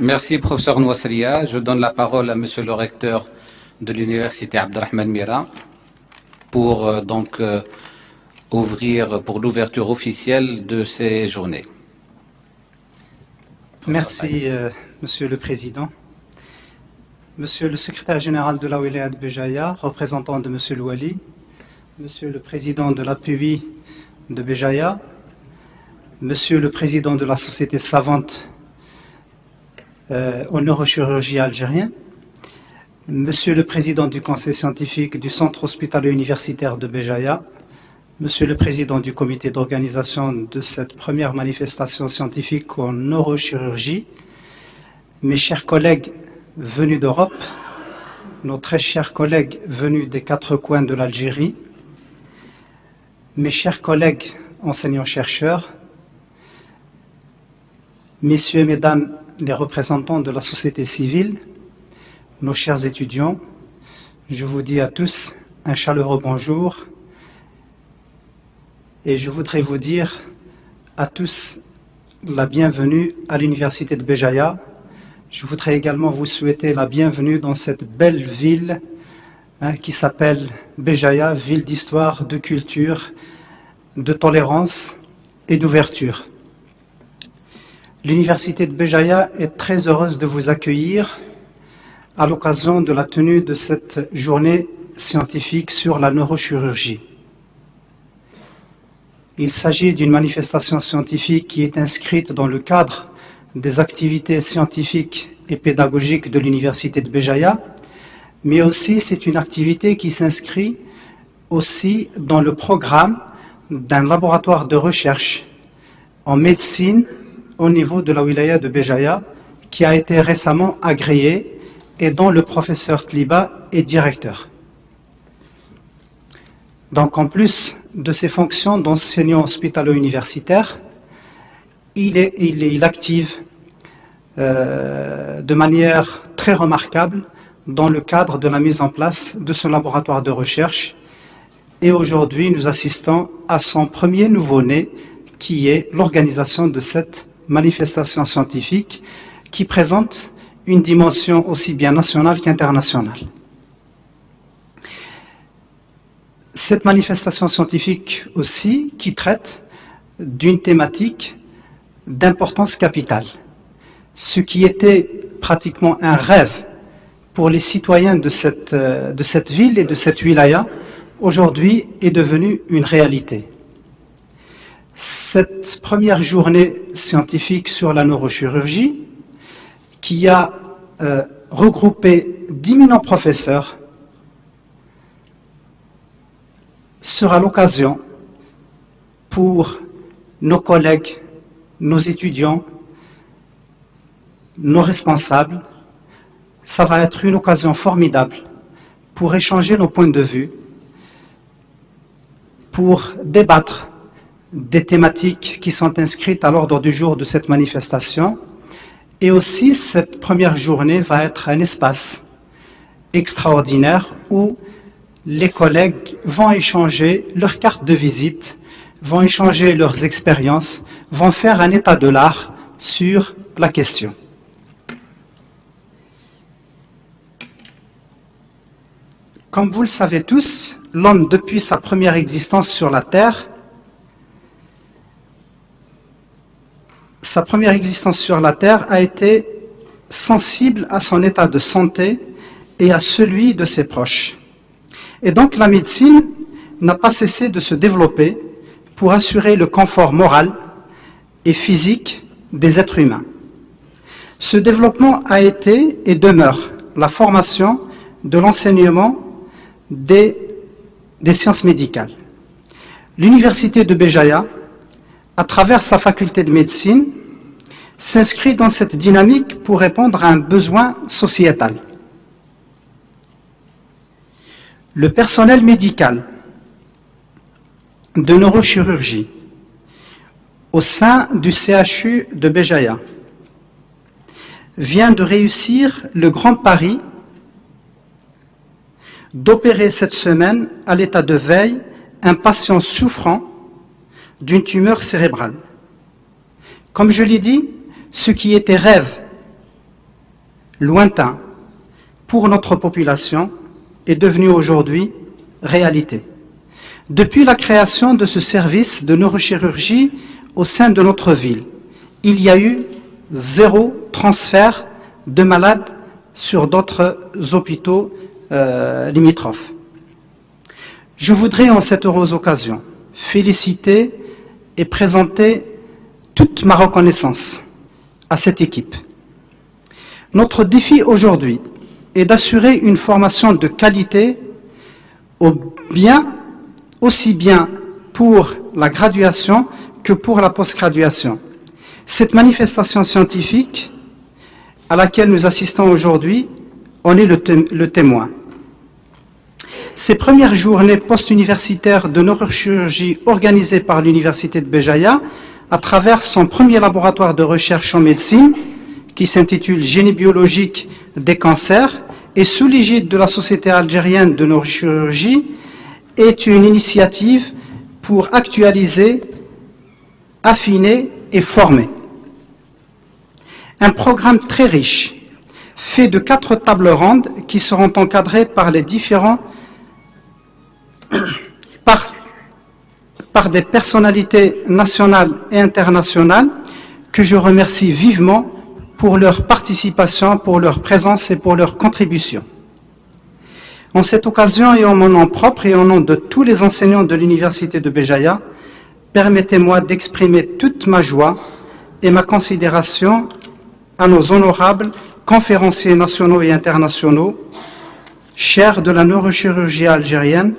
Merci, professeur Nouasselia. Je donne la parole à monsieur le recteur de l'université Abdelrahman Mira pour ouvrir pour l'ouverture officielle de ces journées. Merci, monsieur le président. Monsieur le secrétaire général de la Wilaya de Béjaïa, représentant de monsieur Louali, monsieur le président de l'APUI de Béjaïa, monsieur le président de la société savante en neurochirurgie algérienne, monsieur le président du conseil scientifique du centre hospitalo-universitaire de Béjaïa, monsieur le président du comité d'organisation de cette première manifestation scientifique en neurochirurgie, mes chers collègues venus d'Europe, nos très chers collègues venus des quatre coins de l'Algérie, mes chers collègues enseignants-chercheurs, messieurs et mesdames les représentants de la société civile, nos chers étudiants, je vous dis à tous un chaleureux bonjour et je voudrais vous dire à tous la bienvenue à l'université de Béjaïa. Je voudrais également vous souhaiter la bienvenue dans cette belle ville qui s'appelle Béjaïa, ville d'histoire, de culture, de tolérance et d'ouverture. L'université de Béjaïa est très heureuse de vous accueillir à l'occasion de la tenue de cette journée scientifique sur la neurochirurgie. Il s'agit d'une manifestation scientifique qui est inscrite dans le cadre des activités scientifiques et pédagogiques de l'université de Béjaïa, mais aussi c'est une activité qui s'inscrit aussi dans le programme d'un laboratoire de recherche en médecine au niveau de la wilaya de Béjaïa, qui a été récemment agréé et dont le professeur Tliba est directeur. Donc en plus de ses fonctions d'enseignant hospitalo-universitaire, il active de manière très remarquable dans le cadre de la mise en place de ce laboratoire de recherche. Et aujourd'hui, nous assistons à son premier nouveau-né, qui est l'organisation de cette manifestation scientifique qui présente une dimension aussi bien nationale qu'internationale. Cette manifestation scientifique aussi qui traite d'une thématique d'importance capitale. Ce qui était pratiquement un rêve pour les citoyens de cette ville et de cette wilaya, aujourd'hui est devenu une réalité. Cette première journée scientifique sur la neurochirurgie, qui a regroupé d'10 professeurs, sera l'occasion pour nos collègues, nos étudiants, nos responsables. Ça va être une occasion formidable pour échanger nos points de vue, pour débattre des thématiques qui sont inscrites à l'ordre du jour de cette manifestation. Et aussi, cette première journée va être un espace extraordinaire où les collègues vont échanger leurs cartes de visite, vont échanger leurs expériences, vont faire un état de l'art sur la question. Comme vous le savez tous, l'homme, depuis sa première existence sur la Terre, a été sensible à son état de santé et à celui de ses proches. Et donc la médecine n'a pas cessé de se développer pour assurer le confort moral et physique des êtres humains. Ce développement a été et demeure la formation de l'enseignement des sciences médicales. L'université de Béjaïa, à travers sa faculté de médecine, s'inscrit dans cette dynamique pour répondre à un besoin sociétal. Le personnel médical de neurochirurgie au sein du CHU de Béjaïa vient de réussir le grand pari d'opérer cette semaine à l'état de veille un patient souffrant d'une tumeur cérébrale. Comme je l'ai dit, ce qui était rêve lointain pour notre population, est devenu aujourd'hui réalité. Depuis la création de ce service de neurochirurgie au sein de notre ville, il y a eu 0 transfert de malades sur d'autres hôpitaux limitrophes. Je voudrais en cette heureuse occasion féliciter et présenter toute ma reconnaissance à cette équipe. Notre défi aujourd'hui est d'assurer une formation de qualité aussi bien pour la graduation que pour la post-graduation. Cette manifestation scientifique à laquelle nous assistons aujourd'hui en est le témoin. Ces premières journées post-universitaires de neurochirurgie organisées par l'Université de Béjaïa à travers son premier laboratoire de recherche en médecine qui s'intitule Génie biologique des cancers et sous l'égide de la Société algérienne de neurochirurgie est une initiative pour actualiser, affiner et former. Un programme très riche, fait de 4 tables rondes qui seront encadrées par les différents par des personnalités nationales et internationales que je remercie vivement pour leur participation, pour leur présence et pour leur contribution. En cette occasion et en mon nom propre et au nom de tous les enseignants de l'Université de Béjaïa, permettez-moi d'exprimer toute ma joie et ma considération à nos honorables conférenciers nationaux et internationaux, chers de la neurochirurgie algérienne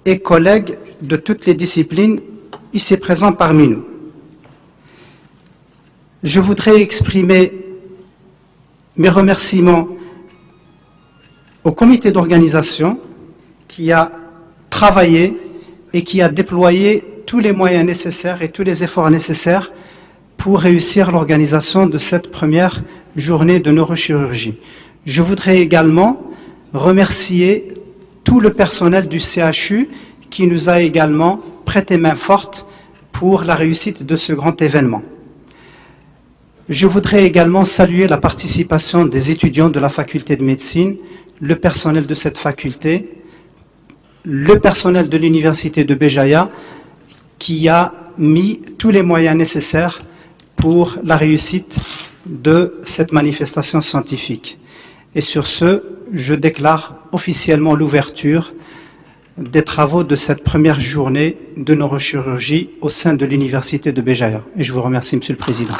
et collègues de toutes les disciplines ici présents parmi nous. Je voudrais exprimer mes remerciements au comité d'organisation qui a travaillé et qui a déployé tous les moyens nécessaires et tous les efforts nécessaires pour réussir l'organisation de cette première journée de neurochirurgie. Je voudrais également remercier tout le personnel du CHU qui nous a également prêté main forte pour la réussite de ce grand événement. Je voudrais également saluer la participation des étudiants de la faculté de médecine, le personnel de cette faculté, le personnel de l'Université de Béjaïa qui a mis tous les moyens nécessaires pour la réussite de cette manifestation scientifique. Et sur ce, je déclare officiellement l'ouverture des travaux de cette première journée de neurochirurgie au sein de l'Université de Béjaïa. Et je vous remercie, Monsieur le Président.